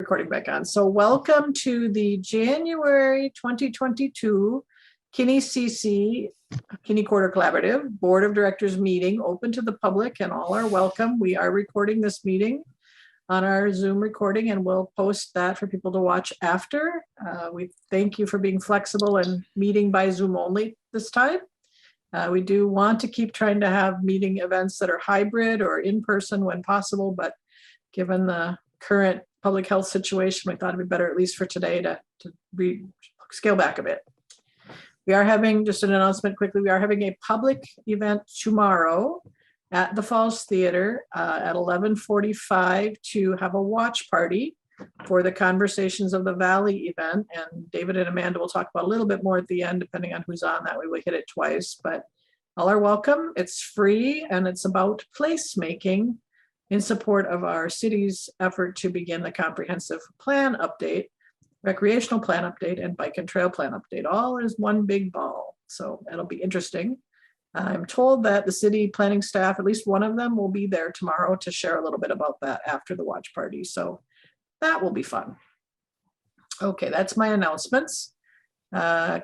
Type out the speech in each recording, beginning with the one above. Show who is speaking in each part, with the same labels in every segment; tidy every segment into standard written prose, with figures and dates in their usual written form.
Speaker 1: recording back on. So welcome to the January 2022 KinniCC, Kinney Quarter Collaborative Board of Directors meeting, open to the public and all are welcome. We are recording this meeting on our Zoom recording and we'll post that for people to watch after. We thank you for being flexible and meeting by Zoom only this time. We do want to keep trying to have meeting events that are hybrid or in person when possible, but given the current public health situation, we thought it'd be better, at least for today, to scale back a bit. We are having, just an announcement quickly, we are having a public event tomorrow at the Falls Theater at 11:45 to have a watch party for the Conversations of the Valley event. And David and Amanda will talk about a little bit more at the end, depending on who's on that. We will hit it twice, but all are welcome. It's free and it's about placemaking in support of our city's effort to begin the comprehensive plan update, recreational plan update, and bike and trail plan update, all is one big ball. So it'll be interesting. I'm told that the city planning staff, at least one of them, will be there tomorrow to share a little bit about that after the watch party. So that will be fun. Okay, that's my announcements.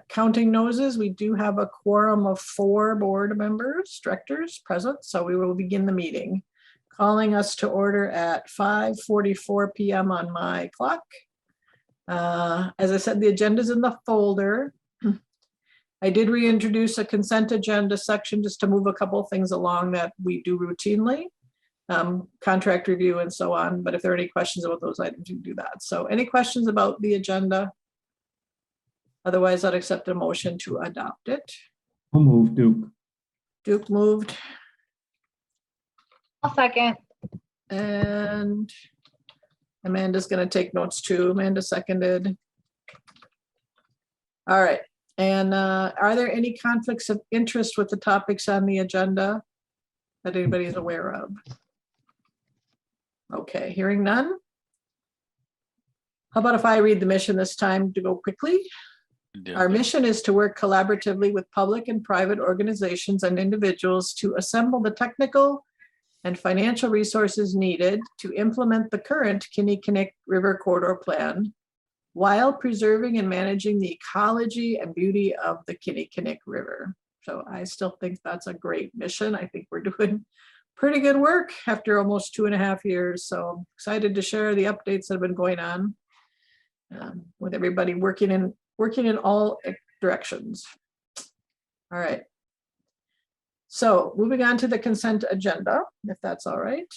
Speaker 1: Counting noses, we do have a quorum of 4 board members, directors present, so we will begin the meeting. Calling us to order at 5:44 p.m. on my clock. As I said, the agenda's in the folder. I did reintroduce a consent agenda section just to move a couple of things along that we do routinely, contract review and so on. But if there are any questions about those items, you can do that. So any questions about the agenda? Otherwise, I'd accept a motion to adopt it.
Speaker 2: I'll move, Duke.
Speaker 1: Duke moved.
Speaker 3: I'll second.
Speaker 1: And Amanda's going to take notes too. Amanda seconded. All right. And are there any conflicts of interest with the topics on the agenda that anybody is aware of? Okay, hearing none. How about if I read the mission this time to go quickly?
Speaker 4: Yeah.
Speaker 1: Our mission is to work collaboratively with public and private organizations and individuals to assemble the technical and financial resources needed to implement the current KinniCC River Corridor Plan while preserving and managing the ecology and beauty of the KinniCC River. So I still think that's a great mission. I think we're doing pretty good work after almost 2.5 years. So I'm excited to share the updates that have been going on with everybody working in all directions. All right. So moving on to the consent agenda, if that's all right.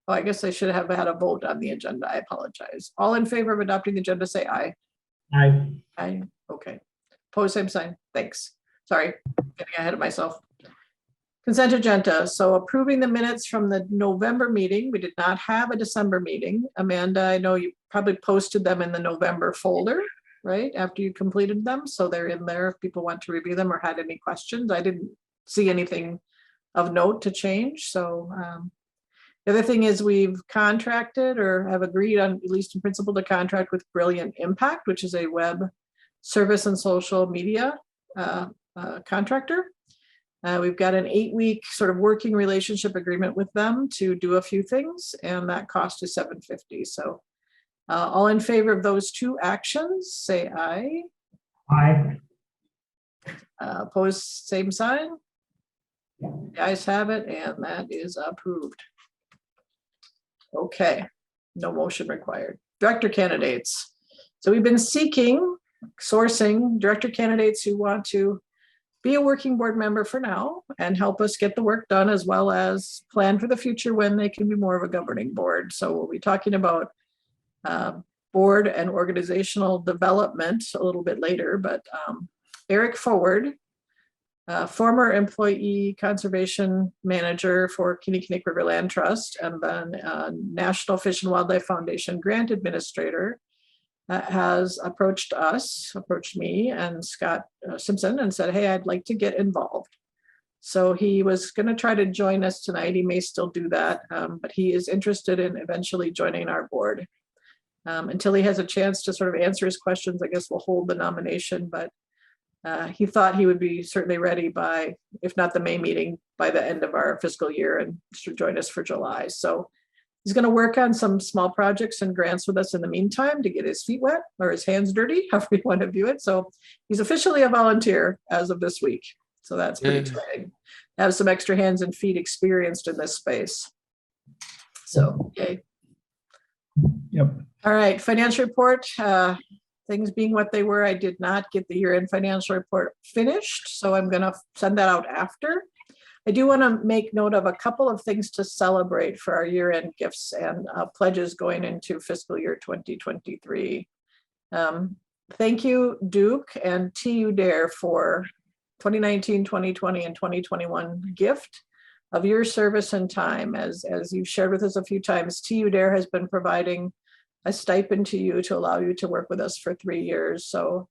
Speaker 1: Oh, I guess I should have had a vote on the agenda. I apologize. All in favor of adopting the agenda, say aye.
Speaker 2: Aye.
Speaker 1: Aye. Okay. Pose same sign. Thanks. Sorry, getting ahead of myself. Consent agenda. So approving the minutes from the November meeting. We did not have a December meeting. Amanda, I know you probably posted them in the November folder, right? After you completed them. So they're in there if people want to review them or had any questions. I didn't see anything of note to change. So the other thing is we've contracted or have agreed on, at least in principle, to contract with Brilliant Impact, which is a web service and social media contractor. We've got an 8-week sort of working relationship agreement with them to do a few things, and that cost is $750. So all in favor of those 2 actions, say aye.
Speaker 2: Aye.
Speaker 1: Opposed, same sign. The ayes have it, and that is approved. Okay, no motion required. Director candidates. So we've been sourcing director candidates who want to be a working board member for now and help us get the work done, as well as plan for the future when they can be more of a governing board. So we'll be talking about board and organizational development a little bit later, but Eric Forward, former employee conservation manager for KinniCC River Land Trust, and then National Fish and Wildlife Foundation grant administrator, has approached me and Scott Simpson, and said, hey, I'd like to get involved. So he was going to try to join us tonight. He may still do that, but he is interested in eventually joining our board. Until he has a chance to sort of answer his questions, I guess we'll hold the nomination, but he thought he would be certainly ready by, if not the May meeting, by the end of our fiscal year, and should join us for July. So He's going to work on some small projects and grants with us in the meantime to get his feet wet or his hands dirty, however you want to view it. So he's officially a volunteer as of this week. So that's pretty exciting. Have some extra hands and feet experienced in this space. So, yay.
Speaker 2: Yep.
Speaker 1: All right, financial report. Things being what they were, I did not get the year-end financial report finished, so I'm going to send that out after. I do want to make note of a couple of things to celebrate for our year-end gifts and pledges going into fiscal year 2023. Thank you, Duke and TU Dare, for 2019, 2020, and 2021 gift of your service and time. As you've shared with us a few times, TU Dare has been providing a stipend to you to allow you to work with us for 3 years. So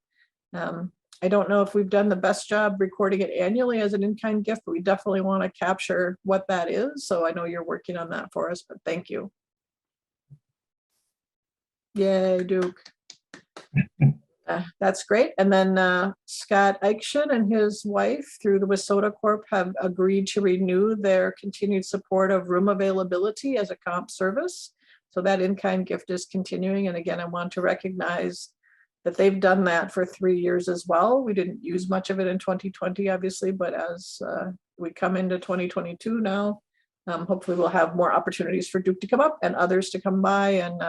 Speaker 1: I don't know if we've done the best job recording it annually as an in-kind gift, but we definitely want to capture what that is. So I know you're working on that for us, but thank you. Yay, Duke. That's great. And then Scott Eichchen and his wife through the Wissota Corp have agreed to renew their continued support of room availability as a comp service. So that in-kind gift is continuing. And again, I want to recognize that they've done that for 3 years as well. We didn't use much of it in 2020, obviously, but as we come into 2022 now, hopefully we'll have more opportunities for Duke to come up and others to come by and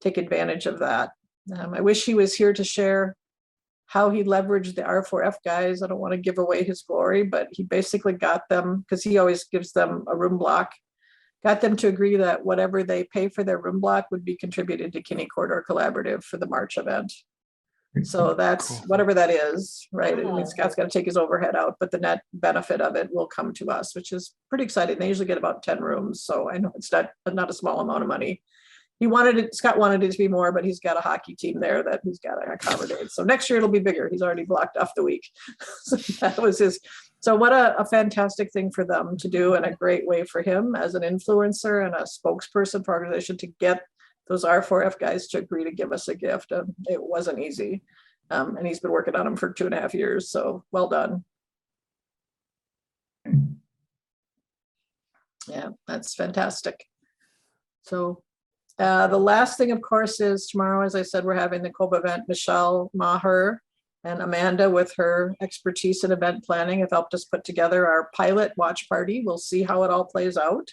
Speaker 1: take advantage of that. I wish he was here to share how he leveraged the R4F guys. I don't want to give away his glory, but he basically got them, because he always gives them a room block, got them to agree that whatever they pay for their room block would be contributed to Kinney Corridor Collaborative for the March event. So that's whatever that is, right? I mean, Scott's got to take his overhead out, but the net benefit of it will come to us, which is pretty exciting. They usually get about 10 rooms. So I know it's not a small amount of money. Scott wanted it to be more, but he's got a hockey team there that he's got to accommodate. So next year it'll be bigger. He's already blocked off the week. So that was his. So what a fantastic thing for them to do, and a great way for him as an influencer and a spokesperson for organization to get those R4F guys to agree to give us a gift. It wasn't easy. And he's been working on them for 2.5 years. So well done. Yeah, that's fantastic. So the last thing, of course, is tomorrow, as I said, we're having the COBA event. Michelle Maher and Amanda, with her expertise in event planning, have helped us put together our pilot watch party. We'll see how it all plays out.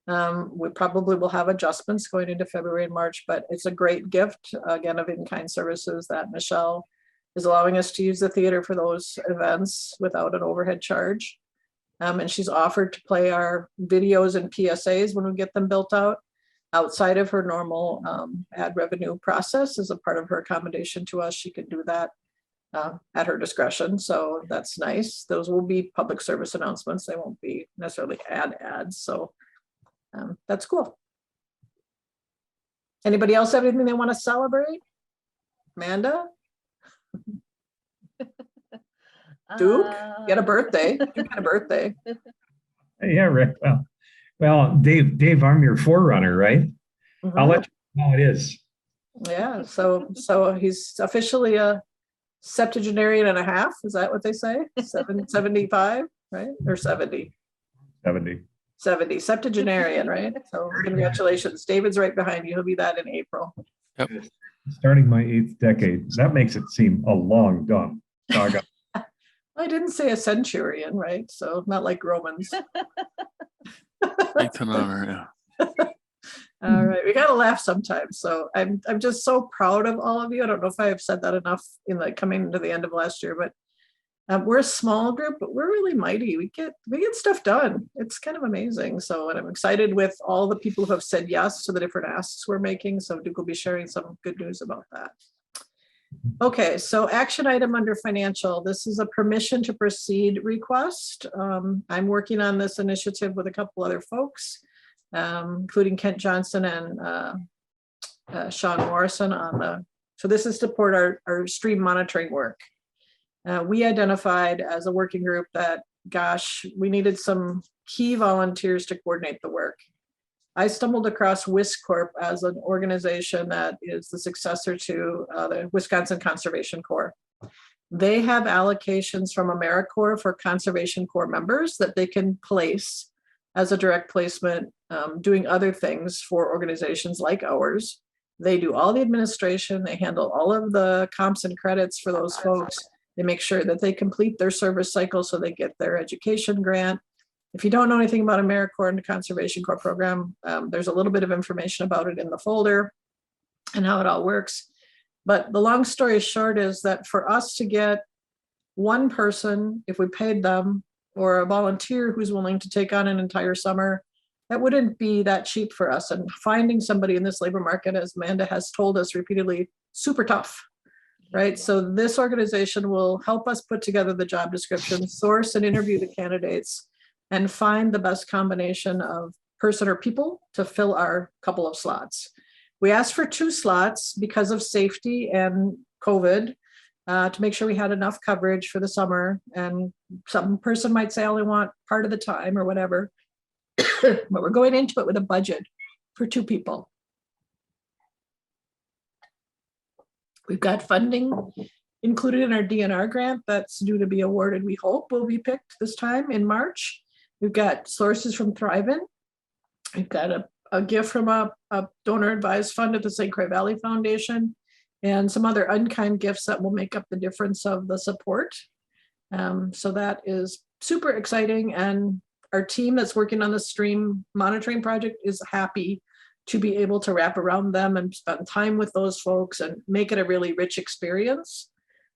Speaker 1: We probably will have adjustments going into February and March, but it's a great gift, again, of in-kind services that Michelle is allowing us to use the theater for those events without an overhead charge. And she's offered to play our videos and PSAs when we get them built out, outside of her normal ad revenue process. As a part of her accommodation to us, she can do that at her discretion. So that's nice. Those will be public service announcements. They won't be necessarily ads. So that's cool. Anybody else have anything they want to celebrate? Amanda? Duke? You had a birthday. Duke had a birthday.
Speaker 2: Yeah, Rick. Well, Dave, I'm your forerunner, right?
Speaker 1: Mhm.
Speaker 2: I'll let you know how it is.
Speaker 1: Yeah, so he's officially a septuagenarian and a half. Is that what they say? 75, right? Or 70?
Speaker 2: 70.
Speaker 1: 70, septuagenarian, right? So congratulations. David's right behind you. He'll be that in April.
Speaker 3: Yep.
Speaker 2: Starting my 8th decade. That makes it seem a long saga.
Speaker 1: I didn't say a centurion, right? So not like Romans.
Speaker 3: It's an honor, yeah.
Speaker 1: All right, we gotta laugh sometimes. So I'm just so proud of all of you. I don't know if I have said that enough in the coming into the end of last year, but we're a small group, but we're really mighty. We get stuff done. It's kind of amazing. So, and I'm excited with all the people who have said yes to the different asks we're making. So Duke will be sharing some good news about that. Okay, so action item under financial. This is a permission to proceed request. I'm working on this initiative with a couple other folks, including Kent Johnson and Sean Morrison so this is to support our stream monitoring work. We identified as a working group that, gosh, we needed some key volunteers to coordinate the work. I stumbled across WisCorp as an organization that is the successor to the Wisconsin Conservation Corps. They have allocations from AmeriCorps for Conservation Corps members that they can place as a direct placement, doing other things for organizations like ours. They do all the administration, they handle all of the comps and credits for those folks. They make sure that they complete their service cycle so they get their education grant. If you don't know anything about AmeriCorps and the Conservation Corps program, there's a little bit of information about it in the folder and how it all works. But the long story short is that for us to get one person, if we paid them, or a volunteer who's willing to take on an entire summer, that wouldn't be that cheap for us. And finding somebody in this labor market, as Amanda has told us repeatedly, super tough, right? So this organization will help us put together the job description, source and interview the candidates, and find the best combination of person or people to fill our couple of slots. We asked for 2 slots because of safety and COVID, to make sure we had enough coverage for the summer. And some person might say, I only want part of the time or whatever. But we're going into it with a budget for 2 people. We've got funding included in our DNR grant that's due to be awarded, we hope will be picked this time in March. We've got sources from Thriven. We've got a gift from a donor advised fund at the St. Croix Valley Foundation, and some other unkind gifts that will make up the difference of the support. So that is super exciting. And our team that's working on the stream monitoring project is happy to be able to wrap around them and spend time with those folks and make it a really rich experience.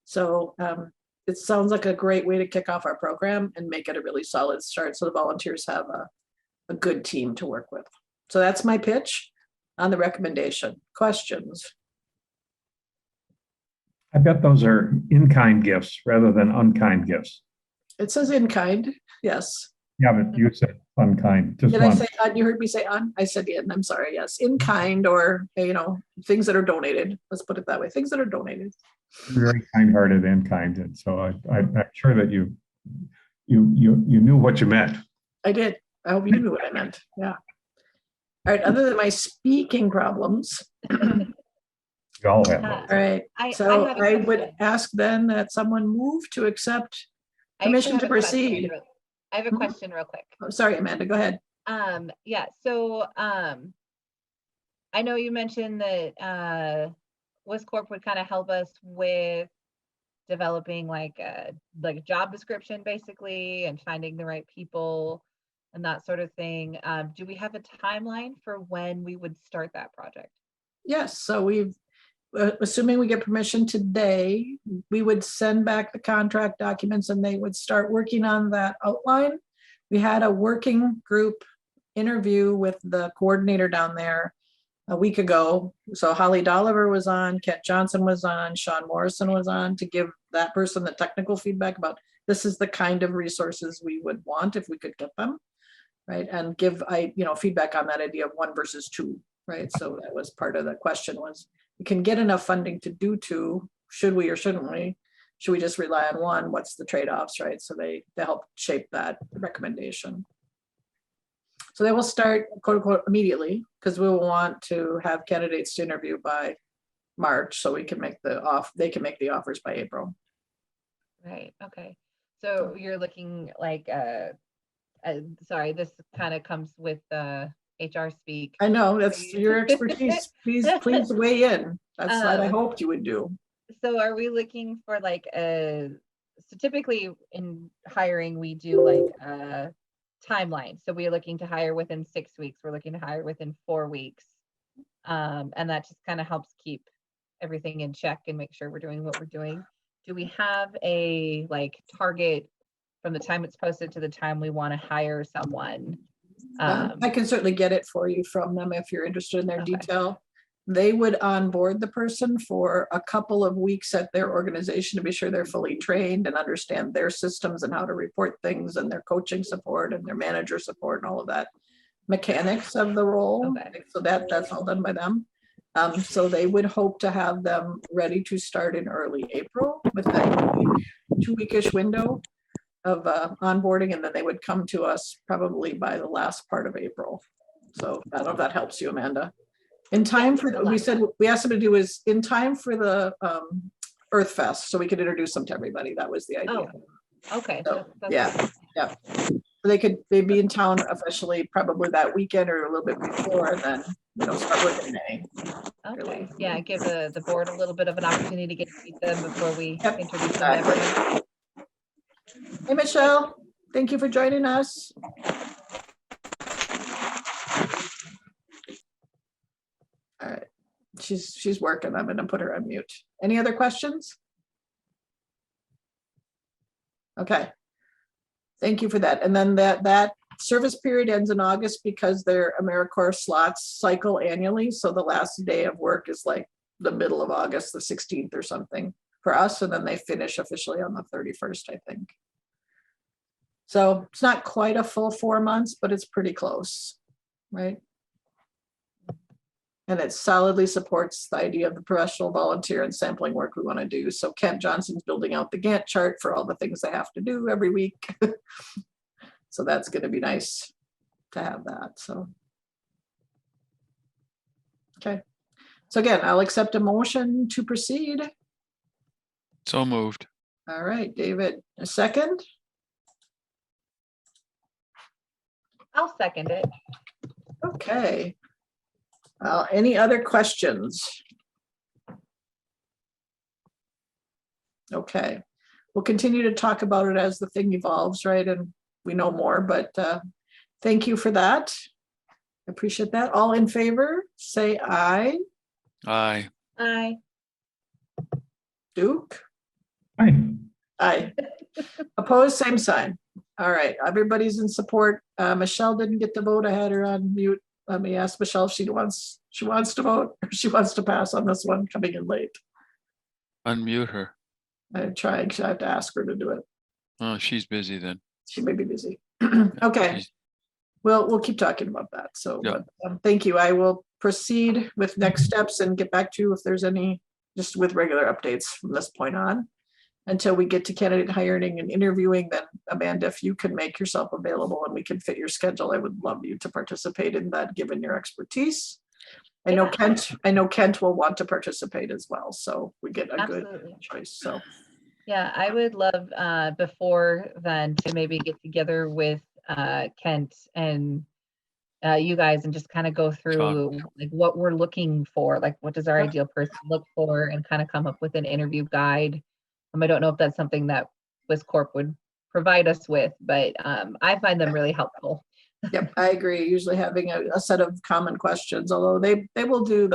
Speaker 1: So it sounds like a great way to kick off our program and make it a really solid start so the volunteers have a good team to work with. So that's my pitch on the recommendation. Questions?
Speaker 2: I bet those are in-kind gifts rather than unkind gifts.
Speaker 1: It says in kind, yes.
Speaker 2: Yeah, but you said unkind. Just
Speaker 1: Did
Speaker 2: one.
Speaker 1: I say you heard me say on? I said in, I'm sorry, yes. In kind, or, things that are donated. Let's put it that way, things that are donated.
Speaker 2: Very kind-hearted and kind. And so I'm sure that you knew what you meant.
Speaker 1: I did. I hope you knew what I meant. Yeah. All right, other than my speaking problems.
Speaker 2: We all have
Speaker 1: All
Speaker 2: those.
Speaker 1: right, so I would ask then that someone move to accept permission to proceed.
Speaker 3: I have a question real quick.
Speaker 1: Oh, sorry, Amanda, go ahead.
Speaker 3: Yeah, so I know you mentioned that WisCorp would kind of help us with developing like a job description basically and finding the right people and that sort of thing. Do we have a timeline for when we would start that project?
Speaker 1: Yes, so we've, assuming we get permission today, we would send back the contract documents and they would start working on that outline. We had a working group interview with the coordinator down there a week ago. So Holly Dolliver was on, Kent Johnson was on, Sean Morrison was on to give that person the technical feedback about this is the kind of resources we would want if we could get them, right? And give feedback on that idea of 1 versus 2, right? So that was part of the question was, we can get enough funding to do 2, should we or shouldn't we? Should we just rely on 1? What's the trade-offs, right? So they help shape that recommendation. So they will start, quote unquote, immediately, because we will want to have candidates to interview by March, so we can make they can make the offers by April.
Speaker 3: Right, okay. So you're looking like, sorry, this kind of comes with HR speak.
Speaker 1: I know, that's your expertise. Please weigh in. That's what I hoped you would do.
Speaker 3: So are we looking for like so typically in hiring, we do like a timeline. So we're looking to hire within 6 weeks. We're looking to hire within 4 weeks. And that just kind of helps keep everything in check and make sure we're doing what we're doing. Do we have a target from the time it's posted to the time we want to hire someone?
Speaker 1: I can certainly get it for you from them if you're interested in their detail. They would onboard the person for a couple of weeks at their organization to be sure they're fully trained and understand their systems and how to report things and their coaching support and their manager support and all of that mechanics of the role. Okay. So that's all done by them. So they would hope to have them ready to start in early April with that 2-weekish window of onboarding, and then they would come to us probably by the last part of April. So I don't know if that helps you, Amanda. In time for, we asked them to do is in time for the Earth Fest, so we could introduce them to everybody. That was the idea.
Speaker 3: Oh, okay.
Speaker 1: So, yeah. they'd be in town officially probably that weekend or a little bit before, and then, start working in May.
Speaker 3: Okay, yeah, give the board a little bit of an opportunity to get to meet them before we
Speaker 1: Yep,
Speaker 3: introduce them to everyone.
Speaker 1: Hey, Michelle, thank you for joining us. All right, she's working. I'm gonna put her on mute. Any other questions? Okay. Thank you for that. And then that service period ends in August because their AmeriCorps slots cycle annually. So the last day of work is like the middle of August, the 16th or something for us. And then they finish officially on the 31st, I think. So it's not quite a full 4 months, but it's pretty close, right? And it solidly supports the idea of the professional volunteer and sampling work we want to do. So Kent Johnson's building out the Gantt chart for all the things they have to do every week. So that's going to be nice to have that. So, okay. So again, I'll accept a motion to proceed.
Speaker 4: So moved.
Speaker 1: All right, David, a second.
Speaker 3: I'll second it.
Speaker 1: Okay. Any other questions? Okay, we'll continue to talk about it as the thing evolves, right? And we know more, but thank you for that. I appreciate that. All in favor, say aye.
Speaker 4: Aye.
Speaker 3: Aye.
Speaker 1: Duke?
Speaker 2: Hi.
Speaker 1: Aye. Opposed, same sign. All right, everybody's in support. Michelle didn't get to vote. I had her on mute. Let me ask Michelle if she wants to vote or she wants to pass on this one coming in late.
Speaker 4: Unmute her.
Speaker 1: I'm trying, I have to ask her to do it.
Speaker 4: Oh, she's busy then.
Speaker 1: She may be busy. Okay,
Speaker 4: She's-
Speaker 1: we'll keep talking about that. So
Speaker 4: Yeah.
Speaker 1: thank you. I will proceed with next steps and get back to you if there's any, just with regular updates from this point on. Until we get to candidate hiring and interviewing, then Amanda, if you can make yourself available and we can fit your schedule, I would love you to participate in that, given your expertise. I know Kent will want to participate as well, so we get a good
Speaker 3: Absolutely.
Speaker 1: choice. So
Speaker 3: Yeah, I would love before then to maybe get together with Kent and you guys and just kind of go through like what we're looking for, like what does our ideal person look for, and kind of come up with an interview guide. I don't know if that's something that WisCorp would provide us with, but I find them really helpful.
Speaker 1: yep, I agree. Usually having a set of common questions, although they will do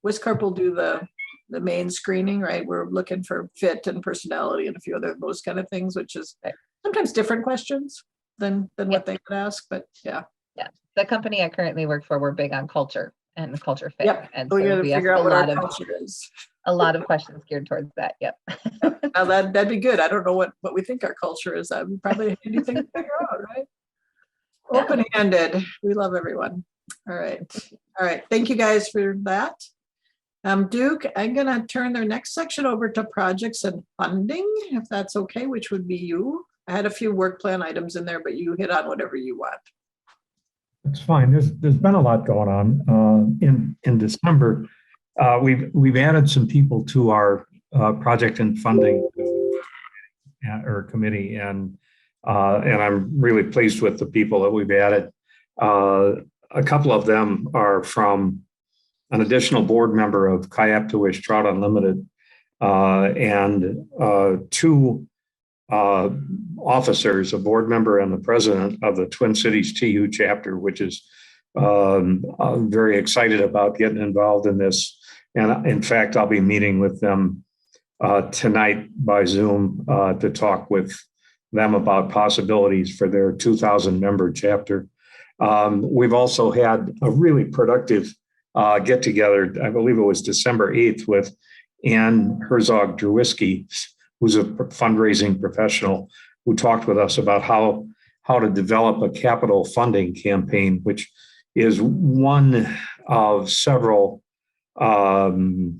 Speaker 1: WisCorp will do the main screening, right? We're looking for fit and personality and a few other those kind of things, which is sometimes different questions than what they could ask, but yeah.
Speaker 3: Yeah, the company I currently work for, we're big on culture and the culture fit.
Speaker 1: Yep,
Speaker 3: And
Speaker 1: we
Speaker 3: so
Speaker 1: gotta
Speaker 3: we ask
Speaker 1: figure out
Speaker 3: a
Speaker 1: what our
Speaker 3: lot of
Speaker 1: culture is.
Speaker 3: a lot of questions geared towards that. Yep.
Speaker 1: Now that'd be good. I don't know what we think our culture is. That would probably anything to figure out, right?
Speaker 3: Yeah.
Speaker 1: Open-handed. We love everyone. All right. All right. Thank you guys for that. Duke, I'm gonna turn their next section over to projects and funding, if that's okay, which would be you. I had a few work plan items in there, but you hit on whatever you want.
Speaker 2: It's fine. There's been a lot going on. In December, we've added some people to our project and funding or committee, and I'm really pleased with the people that we've added. A couple of them are from an additional board member of Kayaptawish Trout Unlimited, and two officers, a board member and the president of the Twin Cities TU chapter, which is I'm very excited about getting involved in this. And in fact, I'll be meeting with them tonight by Zoom to talk with them about possibilities for their 2,000 member chapter. We've also had a really productive get together. I believe it was December 8th with Ann Herzog-Drewiski, who's a fundraising professional, who talked with us about how to develop a capital funding campaign, which is one of several parallel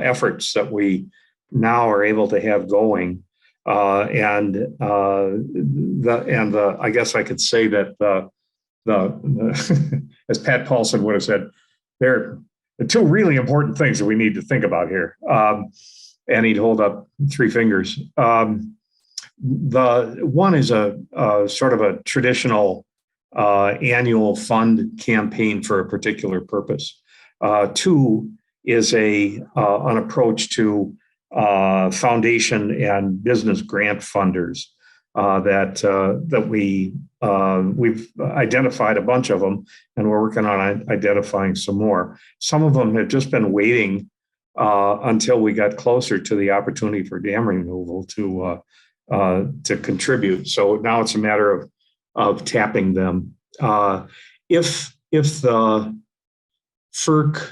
Speaker 2: efforts that we now are able to have going. I guess I could say that the as Pat Paulson would have said, there are two really important things that we need to think about here. And he'd hold up three fingers. The one is a sort of a traditional annual fund campaign for a particular purpose. Two is an approach to foundation and business grant funders that we've identified a bunch of them, and we're working on identifying some more. Some of them have just been waiting until we got closer to the opportunity for dam removal to contribute. So now it's a matter of tapping them. If the FERC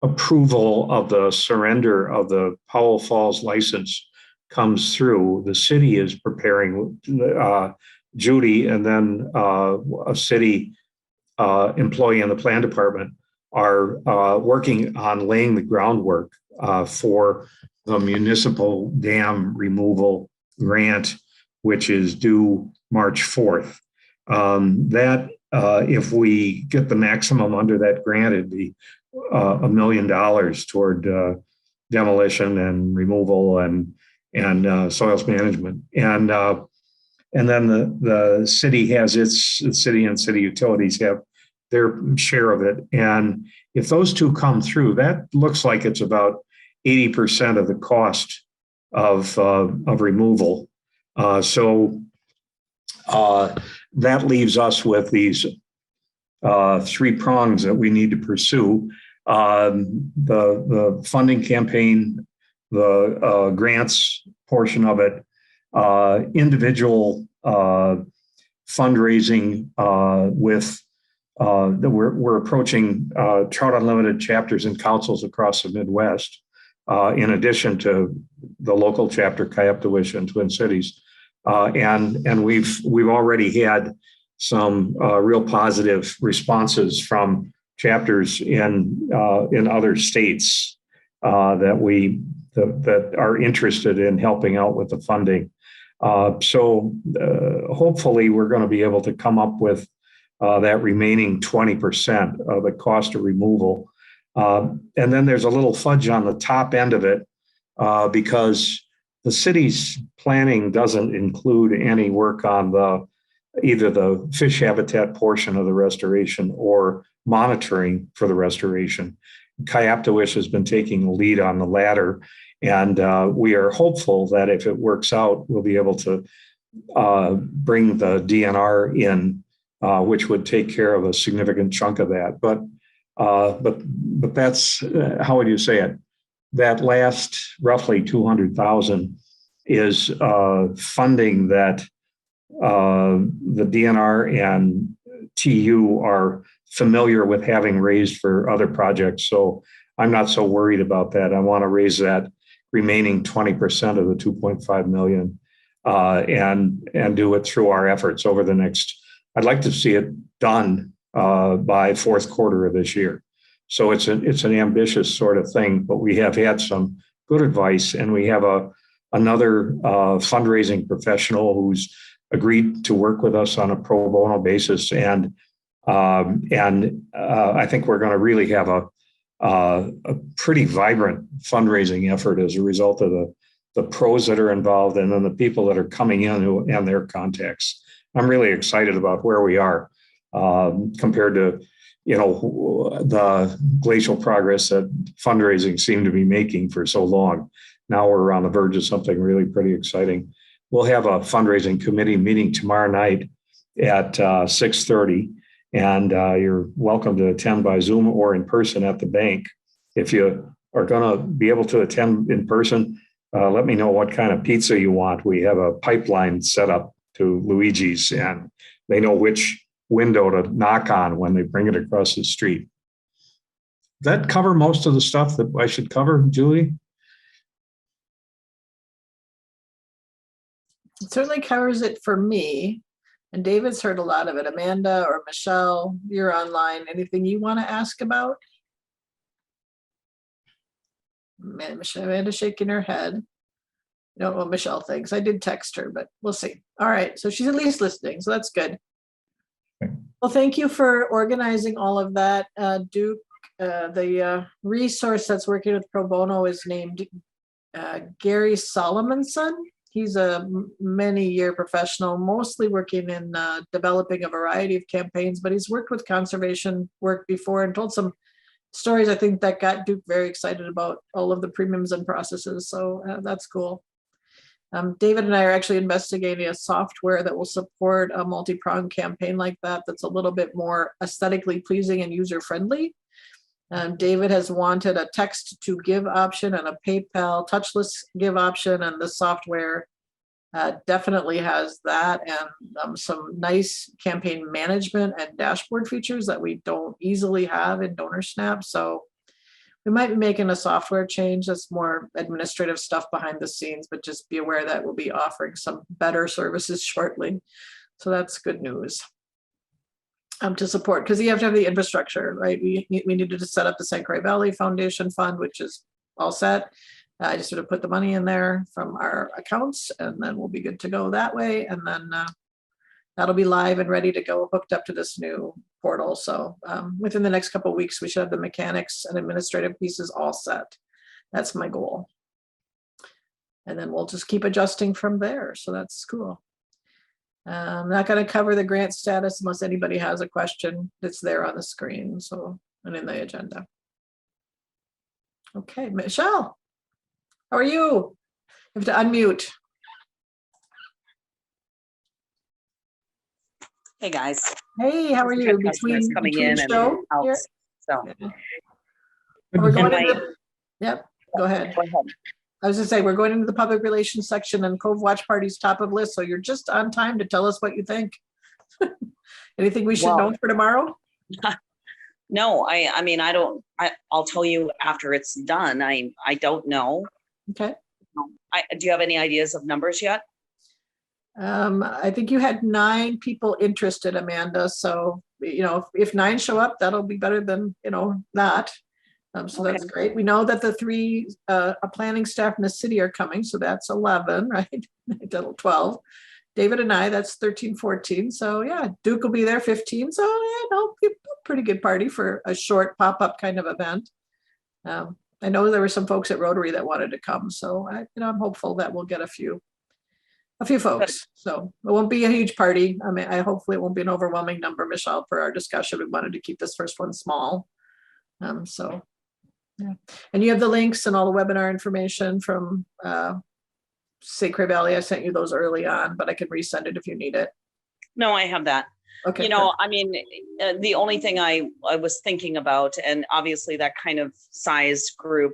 Speaker 2: approval of the surrender of the Powell Falls license comes through, the city is preparing, Judy and then a city employee in the plan department are working on laying the groundwork for the municipal dam removal grant, which is due March 4th. If we get the maximum under that grant, it'd be $1 million toward demolition and removal and soils management. And then the city has city and city utilities have their share of it. And if those two come through, that looks like it's about 80% of the cost of removal. So that leaves us with these three prongs that we need to pursue. The funding campaign, the grants portion of it, individual fundraising with that we're approaching Trout Unlimited chapters and councils across the Midwest, in addition to the local chapter, Cayaptawish and Twin Cities. And we've already had some real positive responses from chapters in other states that are interested in helping out with the funding. So hopefully we're going to be able to come up with that remaining 20% of the cost of removal. And then there's a little fudge on the top end of it because the city's planning doesn't include any work on either the fish habitat portion of the restoration or monitoring for the restoration. Cayaptawish has been taking the lead on the latter, and we are hopeful that if it works out, we'll be able to bring the DNR in, which would take care of a significant chunk of that. But that's how would you say it? That last roughly 200,000 is funding that the DNR and TU are familiar with having raised for other projects. So I'm not so worried about that. I want to raise that remaining 20% of the 2.5 million and do it through our efforts over the next, I'd like to see it done by fourth quarter of this year. So it's an ambitious sort of thing, but we have had some good advice, and we have another fundraising professional who's agreed to work with us on a pro bono basis, and I think we're going to really have a pretty vibrant fundraising effort as a result of the pros that are involved and then the people that are coming in and their contacts. I'm really excited about where we are compared to the glacial progress that fundraising seemed to be making for so long. Now we're on the verge of something really pretty exciting. We'll have a fundraising committee meeting tomorrow night at 6:30, and you're welcome to attend by Zoom or in person at the bank. If you are going to be able to attend in person, let me know what kind of pizza you want. We have a pipeline set up to Luigi's, and they know which window to knock on when they bring it across the street. Does that cover most of the stuff that I should cover, Julie?
Speaker 1: It certainly covers it for me. And David's heard a lot of it. Amanda or Michelle, you're online. Anything you want to ask about? Amanda's shaking her head. I don't know what Michelle thinks. I did text her, but we'll see. All right. So she's at least listening. So that's good. Well, thank you for organizing all of that. Duke, the resource that's working with Pro Bono is named Gary Solomonson. he's a many-year professional, mostly working in developing a variety of campaigns, but he's worked with conservation work before and told some stories, I think, that got Duke very excited about all of the premiums and processes. So that's cool. David and I are actually investigating a software that will support a multi-pronged campaign like that, that's a little bit more aesthetically pleasing and user-friendly. David has wanted a text to give option and a PayPal touchless give option, and the software definitely has that, and some nice campaign management and dashboard features that we don't easily have in DonorSnap. So we might be making a software change. That's more administrative stuff behind the scenes, but just be aware that we'll be offering some better services shortly. So that's good news. To support, because you have to have the infrastructure, right? We needed to set up the St. Croix Valley Foundation Fund, which is all set. I just sort of put the money in there from our accounts, and then we'll be good to go that way. And then that'll be live and ready to go, hooked up to this new portal. So within the next couple of weeks, we should have the mechanics and administrative pieces all set. That's my goal. And then we'll just keep adjusting from there. So that's cool. I'm not going to cover the grant status unless anybody has a question that's there on the screen. So, and in the agenda. Okay, Michelle, how are you? You have to unmute.
Speaker 5: Hey guys.
Speaker 1: Hey, how are you?
Speaker 5: Customers coming in and
Speaker 1: show
Speaker 5: out.
Speaker 1: here?
Speaker 5: So
Speaker 1: We're going
Speaker 5: Anyway.
Speaker 1: into, yep, go ahead.
Speaker 5: go ahead.
Speaker 1: I was gonna say, we're going into the public relations section, and Cove Watch Party's top of list, so you're just on time to tell us what you think. Anything we should
Speaker 5: Well-
Speaker 1: know for tomorrow?
Speaker 5: No, I mean, I'll tell you after it's done. I don't know.
Speaker 1: Okay.
Speaker 5: Do you have any ideas of numbers yet?
Speaker 1: I think you had 9 people interested, Amanda. So, if 9 show up, that'll be better than, not. So that's
Speaker 5: Okay.
Speaker 1: great. We know that the 3 planning staff in the city are coming. So that's 11, right? Total 12. David and I, that's 13, 14. So yeah, Duke will be there 15. So a pretty good party for a short pop-up kind of event. I know there were some folks at Rotary that wanted to come. So I'm hopeful that we'll get a few folks. So it won't be a huge party. I mean, hopefully it won't be an overwhelming number, Michelle, for our discussion. We wanted to keep this first one small. So yeah. And you have the links and all the webinar information from St. Croix Valley. I sent you those early on, but I can resend it if you need it.
Speaker 5: No, I have that.
Speaker 1: Okay.
Speaker 5: I mean, the only thing I was thinking about, and obviously that kind of size group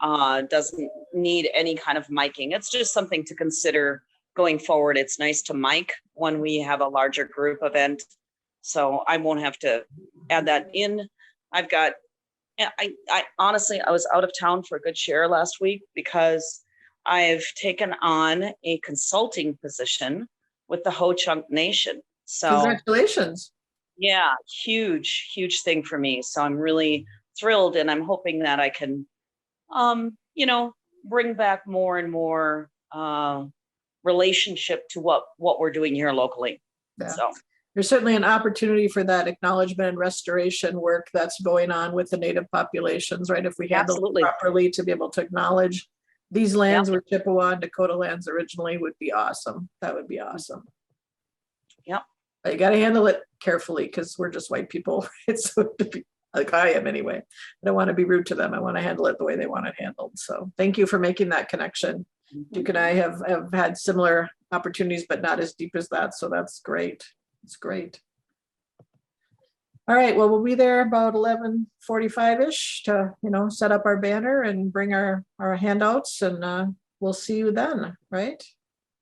Speaker 5: doesn't need any kind of miking. It's just something to consider going forward. It's nice to mic when we have a larger group event. So I won't have to add that in. I honestly, I was out of town for a good share last week because I've taken on a consulting position with the Ho Chunk Nation. So
Speaker 1: Congratulations.
Speaker 5: yeah, huge thing for me. So I'm really thrilled, and I'm hoping that I can, bring back more and more relationship to what we're doing here locally.
Speaker 1: Yeah.
Speaker 5: So
Speaker 1: There's certainly an opportunity for that acknowledgement and restoration work that's going on with the native populations, right? If we handle it
Speaker 5: Absolutely.
Speaker 1: properly to be able to acknowledge these lands were Chippewa and Dakota lands originally, would be awesome. That would be awesome.
Speaker 5: Yep.
Speaker 1: But you got to handle it carefully because we're just white people. It's so to be, like I am anyway. I don't want to be rude to them. I want to handle it the way they want it handled. So thank you for making that connection. Duke and I have had similar opportunities, but not as deep as that. So that's great. It's great. All right, well, we'll be there about 11:45-ish to, set up our banner and bring our handouts, and we'll see you then, right?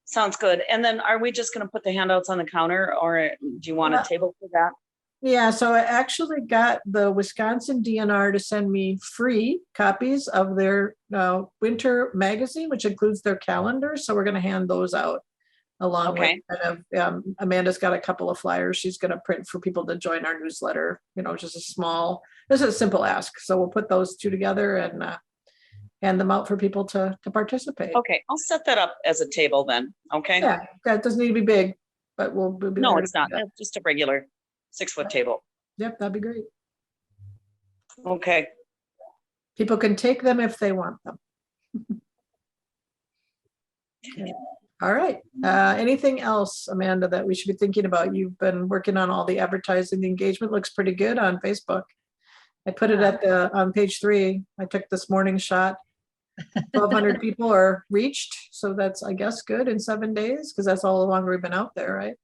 Speaker 5: Sounds good. And then are we just going to put the handouts on the counter, or do you want a table for that?
Speaker 1: Yeah, so I actually got the Wisconsin DNR to send me free copies of their winter magazine, which includes their calendar. So we're going to hand those out along with Amanda's got a couple of flyers she's going to print for people to join our newsletter, just this is a simple ask. So we'll put those 2 together and hand them out for people to participate.
Speaker 5: Okay, I'll set that up as a table then. Okay.
Speaker 1: Yeah, that doesn't need to be big, but we'll be
Speaker 5: No,
Speaker 1: there
Speaker 5: it's
Speaker 1: to do
Speaker 5: not.
Speaker 1: that.
Speaker 5: It's just a regular 6-foot table.
Speaker 1: Yep, that'd be great.
Speaker 5: Okay.
Speaker 1: People can take them if they want them. Okay. All right. Anything else, Amanda, that we should be thinking about? You've been working on all the advertising. The engagement looks pretty good on Facebook. I put it on page 3. I took this morning shot. 1,200 people are reached. So that's, I guess, good in 7 days, because that's all the longer we've been out there, right?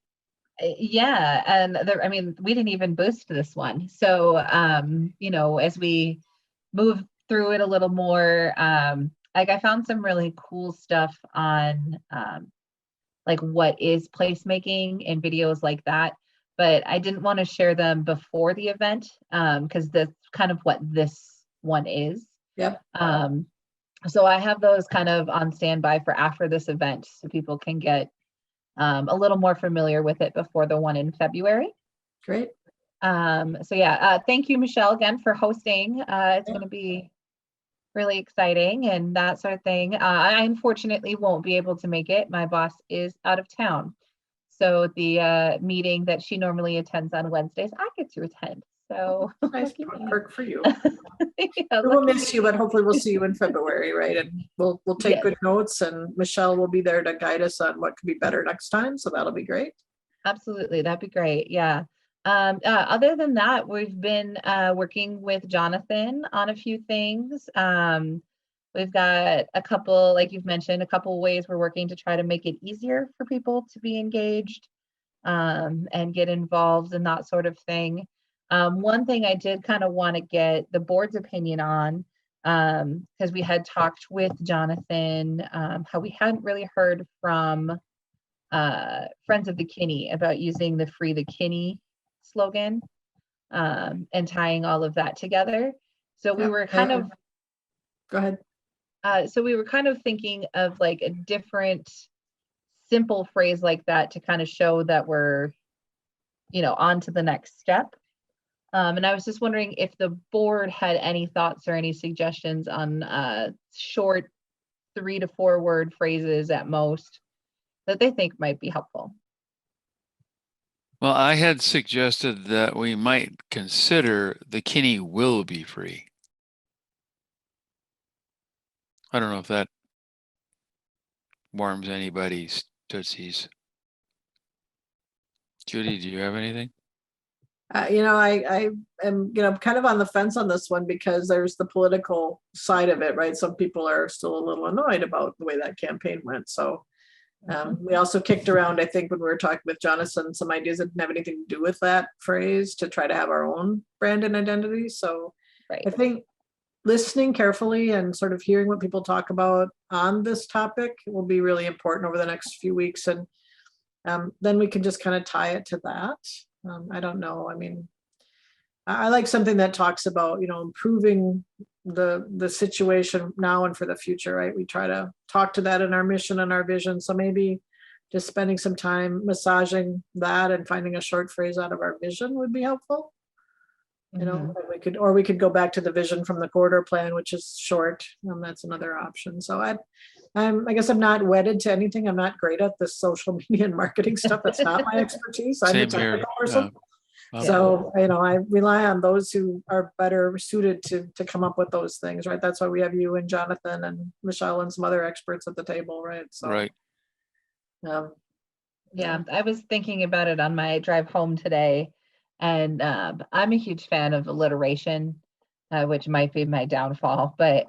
Speaker 3: Yeah, and I mean, we didn't even boost this one. So, as we move through it a little more, like I found some really cool stuff on like what is placemaking and videos like that. But I didn't want to share them before the event because that's kind of what this one is.
Speaker 1: Yep.
Speaker 3: So I have those kind of on standby for after this event so people can get a little more familiar with it before the one in February.
Speaker 1: Great.
Speaker 3: Thank you, Michelle, again for hosting. It's going to be really exciting and that sort of thing. I unfortunately won't be able to make it. My boss is out of town. So the meeting that she normally attends on Wednesdays, I get to attend. So
Speaker 1: nice perk for you.
Speaker 3: Yeah,
Speaker 1: we will miss you, but hopefully we'll see you in February, right? And we'll take good notes, and Michelle will be there to guide us on what could be better next time. So that'll be great.
Speaker 3: Absolutely, that'd be great. Yeah. Other than that, we've been working with Jonathan on a few things. We've got a couple, like you've mentioned, a couple ways we're working to try to make it easier for people to be engaged and get involved and that sort of thing. One thing I did kind of want to get the board's opinion on, because we had talked with Jonathan, how we hadn't really heard from Friends of the Kinney about using the Free the Kinney slogan and tying all of that together. So we were kind of
Speaker 1: go ahead.
Speaker 3: So we were kind of thinking of like a different simple phrase like that to kind of show that we're, on to the next step. And I was just wondering if the board had any thoughts or any suggestions on short 3 to 4 word phrases at most that they think might be helpful.
Speaker 4: Well, I had suggested that we might consider the Kinney will be free. I don't know if that warms anybody's tootsies. Judy, do you have anything?
Speaker 1: I am, kind of on the fence on this one because there's the political side of it, right? Some people are still a little annoyed about the way that campaign went. So we also kicked around, I think, when we were talking with Jonathan, some ideas that didn't have anything to do with that phrase to try to have our own brand and identity. So I think listening carefully and sort of hearing what people talk about on this topic will be really important over the next few weeks. And then we can just kind of tie it to that. I don't know. I mean, I like something that talks about, improving the situation now and for the future, right? We try to talk to that in our mission and our vision. So maybe just spending some time massaging that and finding a short phrase out of our vision would be helpful. We could go back to the vision from the corridor plan, which is short. That's another option. So I guess I'm not wedded to anything. I'm not great at the social media and marketing stuff. That's not my expertise. I'm a technical person. So, I rely on those who are better suited to come up with those things, right? That's why we have you and Jonathan and Michelle and some other experts at the table, right? So,
Speaker 4: right.
Speaker 3: Yeah, I was thinking about it on my drive home today, and I'm a huge fan of alliteration, which might be my downfall, but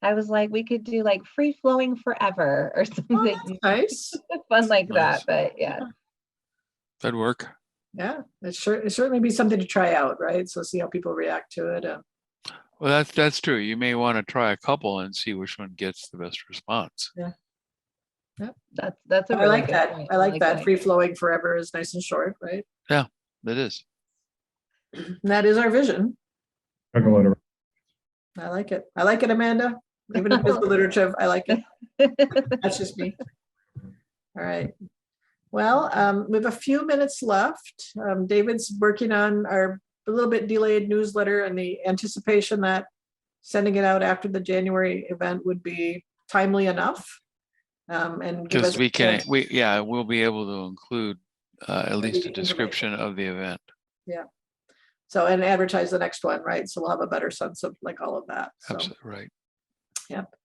Speaker 3: I was like, we could do like free flowing forever or something
Speaker 1: nice,
Speaker 3: fun like that. But yeah,
Speaker 4: that'd work.
Speaker 1: Yeah, it certainly be something to try out, right? So see how people react to it.
Speaker 4: Well, that's true. You may want to try a couple and see which one gets the best response.
Speaker 1: Yeah.
Speaker 3: That's a really
Speaker 1: I like
Speaker 3: good
Speaker 1: that.
Speaker 3: point.
Speaker 1: I like that. Free flowing forever is nice and short, right?
Speaker 4: Yeah, that is.
Speaker 1: And that is our vision. I like it. I like it, Amanda. Even if it's alliterative, I like it. That's just me. All right. Well, we have a few minutes left. David's working on our a little bit delayed newsletter and the anticipation that sending it out after the January event would be timely enough. And
Speaker 4: because we'll be able to include at least a description of the event.
Speaker 1: Yeah. So, and advertise the next one, right? So we'll have a better sense of like all of that. So.
Speaker 4: Absolutely right.
Speaker 1: Yep.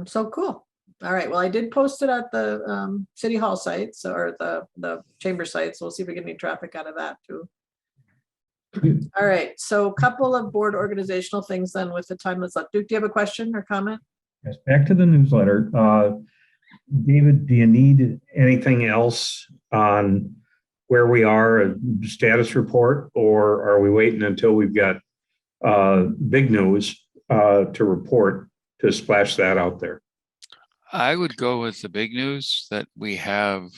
Speaker 1: So cool. All right, well, I did post it at the city hall sites or the chamber sites. So we'll see if we get any traffic out of that too. All right, so a couple of board organizational things then with the time that's left. Duke, do you have a question or comment?
Speaker 2: Yes, back to the newsletter. David, do you need anything else on where we are, a status report, or are we waiting until we've got big news to report to splash that out there?
Speaker 4: I would go with the big news that we have.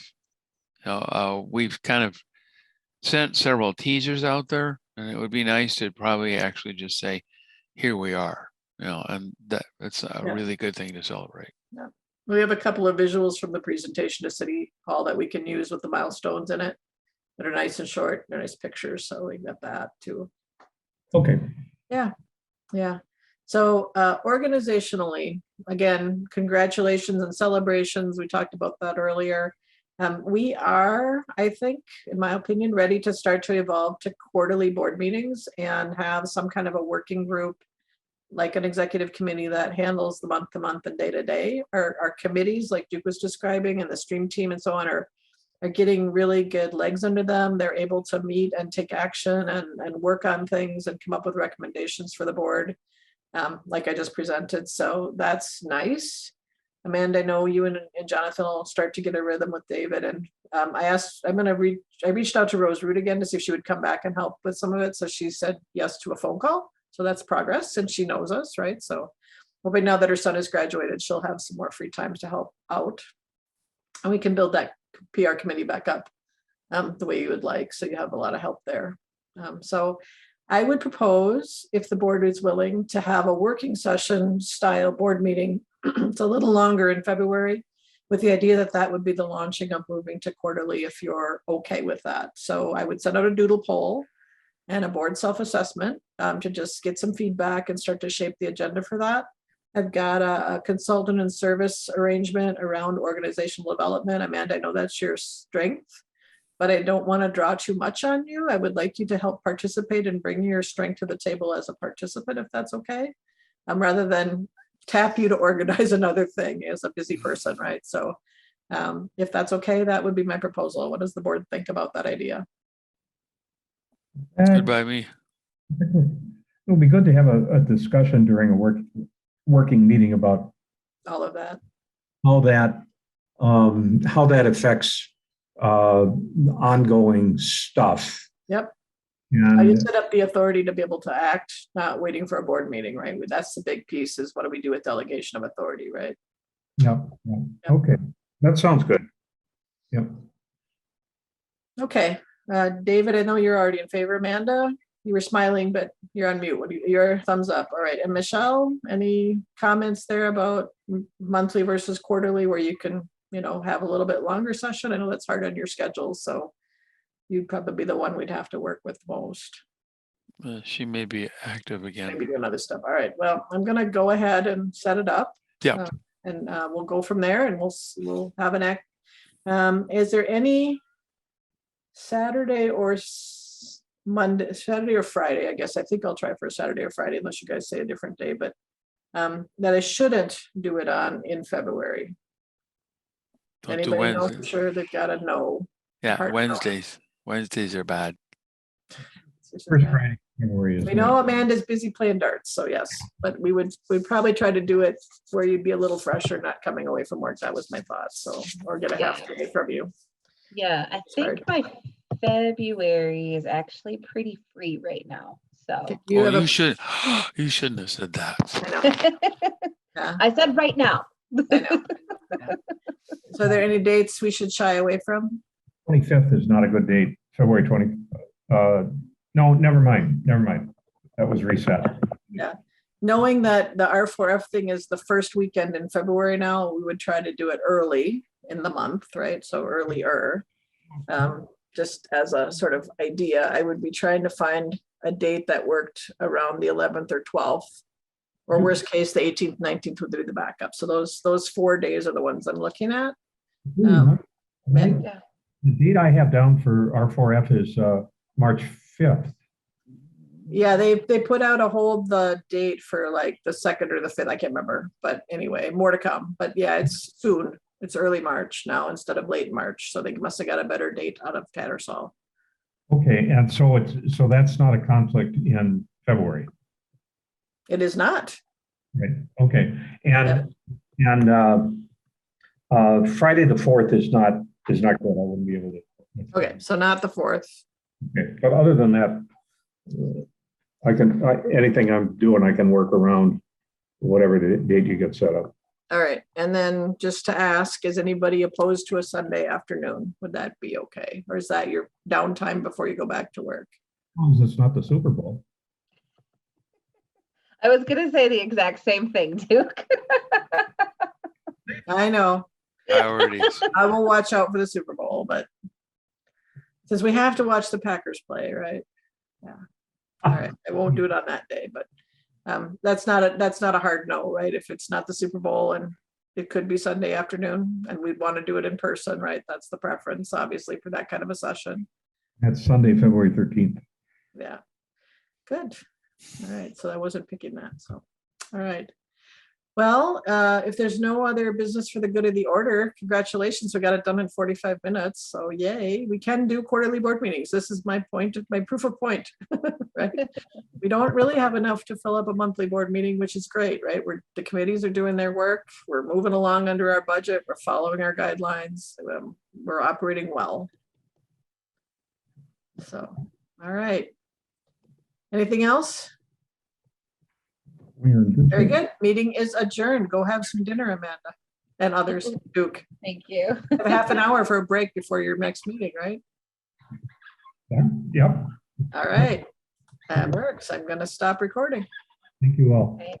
Speaker 4: We've kind of sent several teasers out there, and it would be nice to probably actually just say, "Here we are," and that's a
Speaker 1: Yeah.
Speaker 4: really good thing to celebrate.
Speaker 1: We have a couple of visuals from the presentation to City Hall that we can use with the milestones in it that are nice and short. They're nice pictures, so we got that too.
Speaker 2: Okay.
Speaker 1: Yeah. So organizationally, again, congratulations and celebrations. We talked about that earlier. We are, I think, in my opinion, ready to start to evolve to quarterly board meetings and have some kind of a working group, like an executive committee that handles the month to month and day to day. Our committees, like Duke was describing, and the stream team and so on are getting really good legs under them. They're able to meet and take action and work on things and come up with recommendations for the board, like I just presented. So that's nice. Amanda, I know you and Jonathan will start to get a rhythm with David. And I reached out to Rose Root again to see if she would come back and help with some of it. So she said yes to a phone call. So that's progress, and she knows us, right? So hoping now that her son has graduated, she'll have some more free time to help out. And we can build that PR committee back up the way you would like. So you have a lot of help there. So I would propose, if the board is willing, to have a working session style board meeting. It's a little longer in February, with the idea that that would be the launching of moving to quarterly, if you're okay with that. So I would send out a doodle poll and a board self-assessment to just get some feedback and start to shape the agenda for that. I've got a consultant and service arrangement around organizational development. Amanda, I know that's your strength, but I don't want to draw too much on you. I would like you to help participate and bring your strength to the table as a participant, if that's okay. Rather than tap you to organize another thing as a busy person, right? So if that's okay, that would be my proposal. What does the board think about that idea?
Speaker 4: Good by me.
Speaker 2: It would be good to have a discussion during a working meeting about
Speaker 1: All of that.
Speaker 2: how that affects ongoing stuff.
Speaker 1: Yep.
Speaker 2: And
Speaker 1: I just set up the authority to be able to act, not waiting for a board meeting, right? That's the big piece, is what do we do with delegation of authority, right?
Speaker 2: yeah. Okay, that sounds good. Yep.
Speaker 1: Okay, David, I know you're already in favor. Amanda, you were smiling, but you're on mute. Your thumbs up. All right. And Michelle, any comments there about monthly versus quarterly, where you can, have a little bit longer session? I know that's hard on your schedule, so you'd probably be the one we'd have to work with most.
Speaker 4: She may be active again.
Speaker 1: Maybe do another stuff. All right. Well, I'm gonna go ahead and set it up.
Speaker 4: Yeah.
Speaker 1: And we'll go from there, and we'll have an act. Is there any Saturday or Saturday or Friday? I guess I think I'll try for a Saturday or Friday, unless you guys say a different day, but that I shouldn't do it on in February.
Speaker 4: Don't do
Speaker 1: Anybody know
Speaker 4: Wednesday.
Speaker 1: for sure? They've got to know.
Speaker 4: Yeah,
Speaker 1: Hard to know.
Speaker 4: Wednesdays are bad.
Speaker 2: First Friday, January is.
Speaker 1: We know Amanda's busy playing darts, so yes, but we'd probably try to do it where you'd be a little fresher, not coming away from work. That was my thought. So, or get a half day from you.
Speaker 3: Yeah, I think my February is actually pretty free right now. So
Speaker 4: You shouldn't have said that.
Speaker 1: I know. Yeah.
Speaker 3: I said right now.
Speaker 1: I know. So are there any dates we should shy away from?
Speaker 2: 25th is not a good date. February 20. No, never mind. That was reset.
Speaker 1: Yeah. Knowing that the R4F thing is the first weekend in February now, we would try to do it early in the month, right? So earlier. Just as a sort of idea, I would be trying to find a date that worked around the 11th or 12th, or worst case, the 18th, 19th would be the backup. So those 4 days are the ones I'm looking at.
Speaker 2: The
Speaker 3: Yeah.
Speaker 2: date I have down for R4F is March 5th.
Speaker 1: Yeah, they put out a hold the date for like the 2nd or the 5th, I can't remember, but anyway, more to come. But yeah, it's soon. It's early March now instead of late March, so they must have got a better date out of Tattersall.
Speaker 2: Okay, and so so that's not a conflict in February,
Speaker 1: It is not.
Speaker 2: right? Okay, and Friday the 4th is not good. I wouldn't be able to.
Speaker 1: Okay, so not the 4th.
Speaker 2: Okay, but other than that, anything I'm doing, I can work around whatever the date you get set up.
Speaker 1: All right, and then just to ask, is anybody opposed to a Sunday afternoon? Would that be okay? Or is that your downtime before you go back to work?
Speaker 2: As long as it's not the Super Bowl.
Speaker 3: I was gonna say the exact same thing, Duke.
Speaker 1: I know,
Speaker 4: Priorities.
Speaker 1: I will watch out for the Super Bowl, but since we have to watch the Packers play, right? Yeah. All right, I won't do it on that day, but that's not a hard no, right? If it's not the Super Bowl and it could be Sunday afternoon and we'd want to do it in person, right? That's the preference, obviously, for that kind of a session.
Speaker 2: That's Sunday, February 13th.
Speaker 1: Yeah, good. All right, so I wasn't picking that, so, all right. Well, if there's no other business for the good of the order, congratulations, we got it done in 45 minutes, so yay. We can do quarterly board meetings. This is my proof of point, right? We don't really have enough to fill up a monthly board meeting, which is great, right? The committees are doing their work. We're moving along under our budget. We're following our guidelines. We're operating well. So, all right. Anything else?
Speaker 2: We're in good
Speaker 1: Very
Speaker 2: shape.
Speaker 1: good. Meeting is adjourned. Go have some dinner, Amanda, and others. Duke,
Speaker 3: Thank you.
Speaker 1: have half an hour for a break before your next meeting, right?
Speaker 2: Yep.
Speaker 1: All right. That works. I'm going to stop recording.
Speaker 2: Thank you all.
Speaker 3: Right.